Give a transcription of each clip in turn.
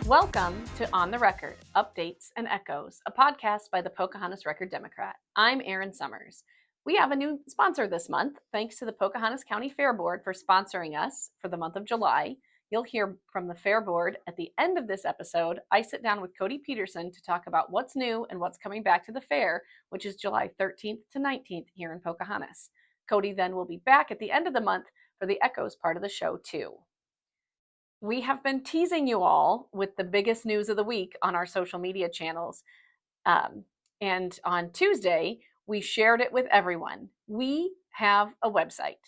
Welcome to On the Record, Updates and Echoes, a podcast by the Pocahontas Record Democrat. I'm Erin Summers. We have a new sponsor this month. Thanks to the Pocahontas County Fair Board for sponsoring us for the month of July. You'll hear from the Fair Board at the end of this episode. I sit down with Cody Peterson to talk about what's new and what's coming back to the fair, which is July 13th to 19th here in Pocahontas. Cody then will be back at the end of the month for the Echoes part of the show, too. We have been teasing you all with the biggest news of the week on our social media channels. And on Tuesday, we shared it with everyone. We have a website.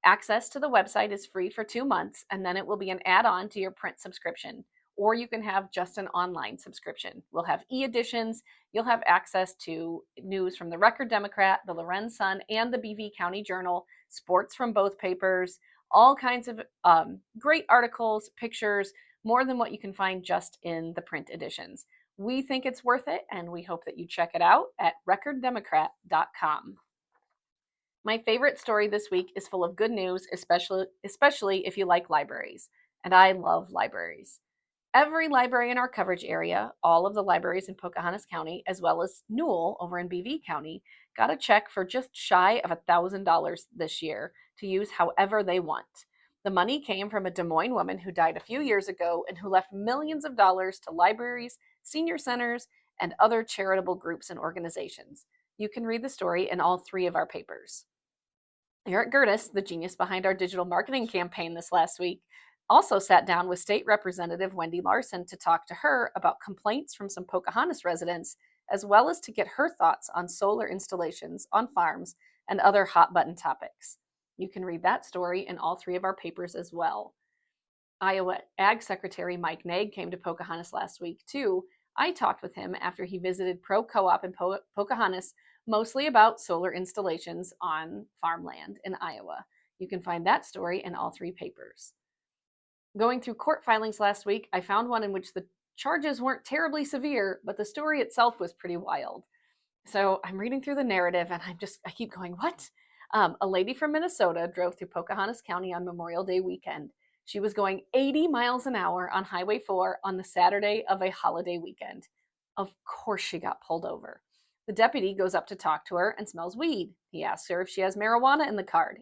Access to the website is free for 2 months, and then it will be an add-on to your print subscription, or you can have just an online subscription. We'll have e-editions. You'll have access to news from the Record Democrat, the Lorenz Sun, and the BV County Journal, sports from both papers, all kinds of great articles, pictures, more than what you can find just in the print editions. We think it's worth it, and we hope that you check it out at recorddemocrat.com. My favorite story this week is full of good news, especially if you like libraries, and I love libraries. Every library in our coverage area, all of the libraries in Pocahontas County, as well as Newell over in BV County, got a check for just shy of $1,000 this year to use however they want. The money came from a Des Moines woman who died a few years ago and who left millions of dollars to libraries, senior centers, and other charitable groups and organizations. You can read the story in all 3 of our papers. Eric Gertis, the genius behind our digital marketing campaign this last week, also sat down with State Representative Wendy Larson to talk to her about complaints from some Pocahontas residents, as well as to get her thoughts on solar installations on farms and other hot button topics. You can read that story in all 3 of our papers as well. Iowa Ag Secretary Mike Naig came to Pocahontas last week too. I talked with him after he visited Pro Co-op in Pocahontas, mostly about solar installations on farmland in Iowa. You can find that story in all 3 papers. Going through court filings last week, I found one in which the charges weren't terribly severe, but the story itself was pretty wild. So I'm reading through the narrative and I keep going, what? A lady from Minnesota drove through Pocahontas County on Memorial Day weekend. She was going 80 miles an hour on Highway 4 on the Saturday of a holiday weekend. Of course she got pulled over. The deputy goes up to talk to her and smells weed. He asks her if she has marijuana in the car.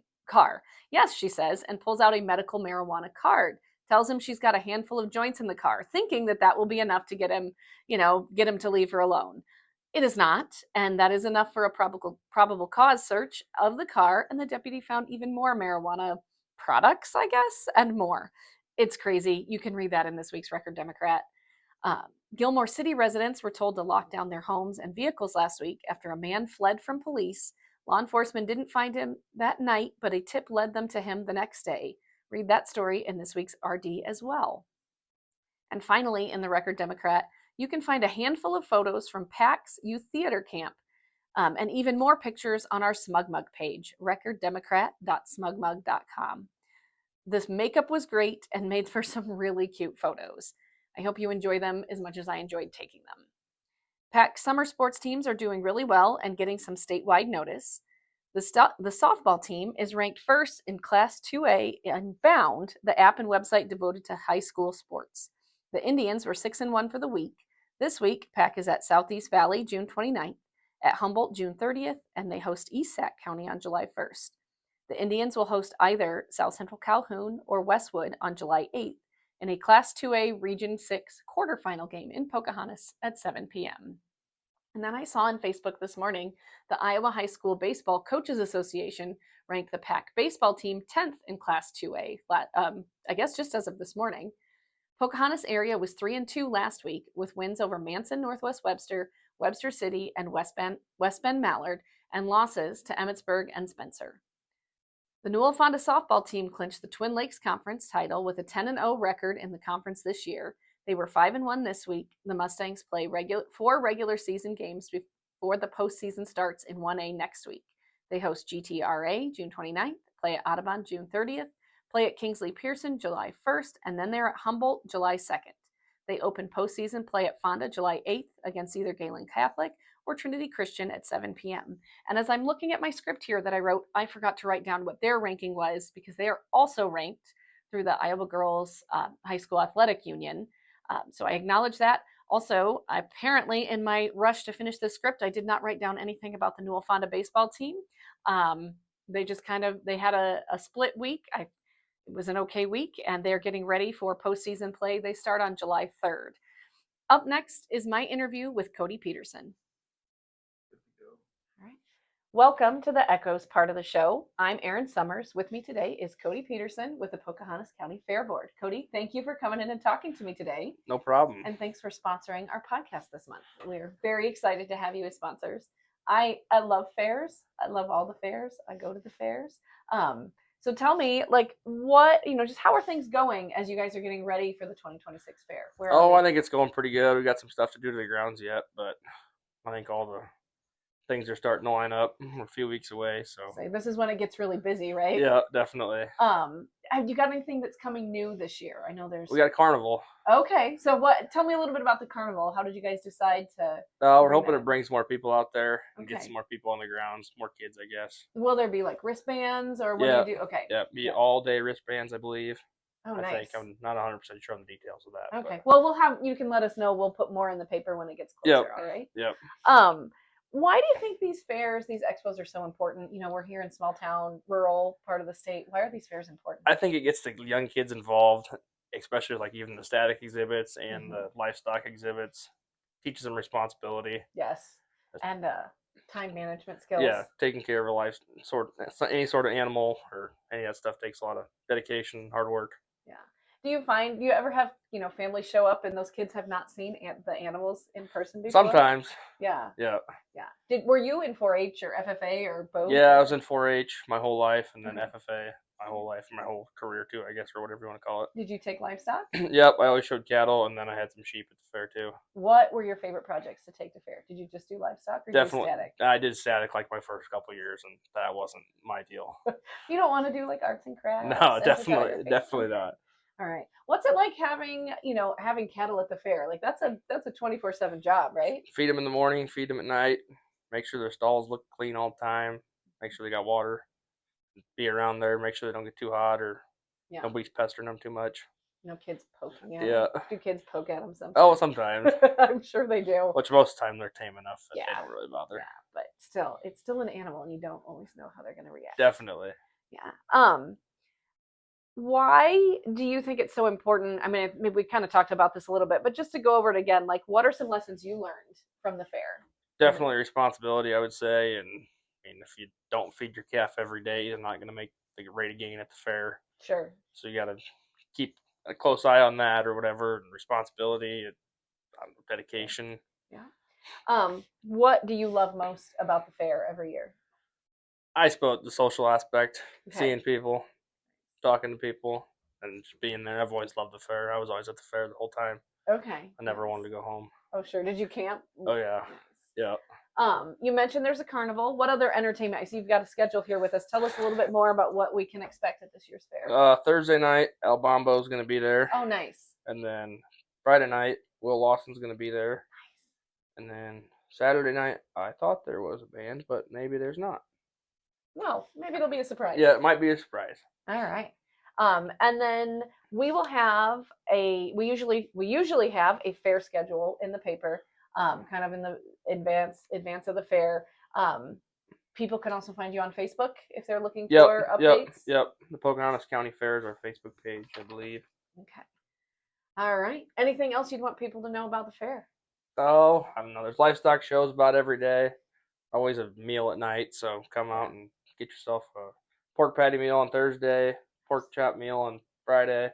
Yes, she says, and pulls out a medical marijuana card. Tells him she's got a handful of joints in the car, thinking that will be enough to get him to leave her alone. It is not, and that is enough for a probable cause search of the car, and the deputy found even more marijuana products, I guess, and more. It's crazy. You can read that in this week's Record Democrat. Gilmore City residents were told to lock down their homes and vehicles last week after a man fled from police. Law enforcement didn't find him that night, but a tip led them to him the next day. Read that story in this week's RD as well. And finally, in the Record Democrat, you can find a handful of photos from PAC's Youth Theater Camp, and even more pictures on our SmugMug page, recorddemocrat.smugmug.com. This makeup was great and made for some really cute photos. I hope you enjoy them as much as I enjoyed taking them. PAC summer sports teams are doing really well and getting some statewide notice. The softball team is ranked first in Class 2A in Bound, the app and website devoted to high school sports. The Indians were 6-1 for the week. This week, PAC is at Southeast Valley June 29th, at Humboldt June 30th, and they host East Sac County on July 1st. The Indians will host either South Central Calhoun or Westwood on July 8th in a Class 2A Region 6 quarterfinal game in Pocahontas at 7 p.m. And then I saw on Facebook this morning the Iowa High School Baseball Coaches Association ranked the PAC baseball team 10th in Class 2A, I guess just as of this morning. Pocahontas area was 3-2 last week with wins over Manson, Northwest Webster, Webster City, and West Bend Mallard, and losses to Emmitsburg and Spencer. The Newell Fonda softball team clinched the Twin Lakes Conference title with a 10-0 record in the conference this year. They were 5-1 this week. The Mustangs play 4 regular season games before the postseason starts in 1A next week. They host GTRA June 29th, play at Audubon June 30th, play at Kingsley Pearson July 1st, and then they're at Humboldt July 2nd. They open postseason play at Fonda July 8th against either Galen Catholic or Trinity Christian at 7 p.m. And as I'm looking at my script here that I wrote, I forgot to write down what their ranking was because they are also ranked through the Iowa Girls High School Athletic Union. So I acknowledge that. Also, apparently, in my rush to finish this script, I did not write down anything about the Newell Fonda baseball team. They just they had a split week. It was an okay week, and they're getting ready for postseason play. They start on July 3rd. Up next is my interview with Cody Peterson. All right. Welcome to the Echoes part of the show. I'm Erin Summers. With me today is Cody Peterson with the Pocahontas County Fair Board. Cody, thank you for coming in and talking to me today. No problem. And thanks for sponsoring our podcast this month. We're very excited to have you as sponsors. I love fairs. I love all the fairs. I go to the fairs. So tell me, like, just how are things going as you guys are getting ready for the 2026 fair? I think it's going pretty good. We got some stuff to do to the grounds yet, but I think all the things are starting to line up. We're a few weeks away, so this is when it gets really busy, right? Yeah, definitely. Have you got anything that's coming new this year? I know we got a carnival. Okay, so tell me a little bit about the carnival. How did you guys decide to? We're hoping it brings more people out there and Okay. get some more people on the grounds, more kids, I guess. Will there be like wristbands or what do you do? Okay. Yeah, all day wristbands, I believe. Oh, nice. I think I'm not 100% sure on the details of that. Okay. But. Well, you can let us know. We'll put more in the paper when it gets closer. Yep. All right. Yep. Why do you think these fairs, these expos are so important? You know, we're here in small town, rural part of the state. Why are these fairs important? I think it gets the young kids involved, especially like even the static exhibits and the livestock exhibits. Teaches them responsibility. Yes. And time management skills. Yeah, taking care of any sort of animal or any of that stuff takes a lot of dedication, hard work. Yeah. Do you ever have, families show up and those kids have not seen the animals in person before? Sometimes. Yeah. Yeah. Yeah. Were you in 4-H or FFA or both? Yeah, I was in 4-H my whole life, and then FFA my whole life, my whole career too, I guess, or whatever you want to call it. Did you take livestock? Yep, I always showed cattle, and then I had some sheep at the fair too. What were your favorite projects to take to fair? Did you just do livestock or Definitely, do static? I did static like my first couple of years, and that wasn't my deal. You don't want to do like arts and crafts? No, definitely not. All right. What's it like having cattle at the fair? Like that's a 24/7 job, right? Feed them in the morning, feed them at night, make sure their stalls look clean all the time, make sure they got water, be around there, make sure they don't get too hot or nobody's pestering them too much. No kids poking at them. Do kids poke at them sometimes? Oh, sometimes. I'm sure they do. Which most of the time they're tame enough that they don't really bother. Yeah, but still, it's still an animal and you don't always know how they're going to react. Definitely. Yeah. Why do you think it's so important? I mean, maybe we kind of talked about this a little bit, but just to go over it again, like what are some lessons you learned from the fair? Definitely responsibility, I would say. And I mean, if you don't feed your calf every day, you're not going to make the rate of gain at the fair. Sure. So you got to keep a close eye on that or whatever, and responsibility, and dedication. Yeah. What do you love most about the fair every year? I suppose the social aspect, seeing people, talking to people, and just being there. I've always loved the fair. I was always at the fair the whole time. Okay. I never wanted to go home. Oh, sure. Did you camp? Oh, yeah. Nice. Yeah. You mentioned there's a carnival. What other entertainment? I see you've got a schedule here with us. Tell us a little bit more about what we can expect at this year's fair. Thursday night, El Bombo's going to be there. Oh, nice. And then Friday night, Will Lawson's going to be there. Nice. And then Saturday night, I thought there was a band, but maybe there's not. Well, maybe it'll be a surprise. Yeah, it might be a surprise. All right. And then we will have we usually have a fair schedule in the paper, kind of in the advance of the fair. People can also find you on Facebook if they're looking for updates. Yep. The Pocahontas County Fair is our Facebook page, I believe. Okay. All right. Anything else you'd want people to know about the fair? Oh, I don't know. There's livestock shows about every day. Always a meal at night, so come out and get yourself a pork patty meal on Thursday, pork chop meal on Friday,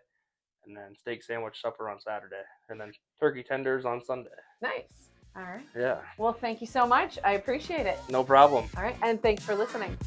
and then steak sandwich supper on Saturday, and then turkey tenders on Sunday. Nice. All right. Yeah. Well, thank you so much. I appreciate it. No problem. All right. And thanks for listening.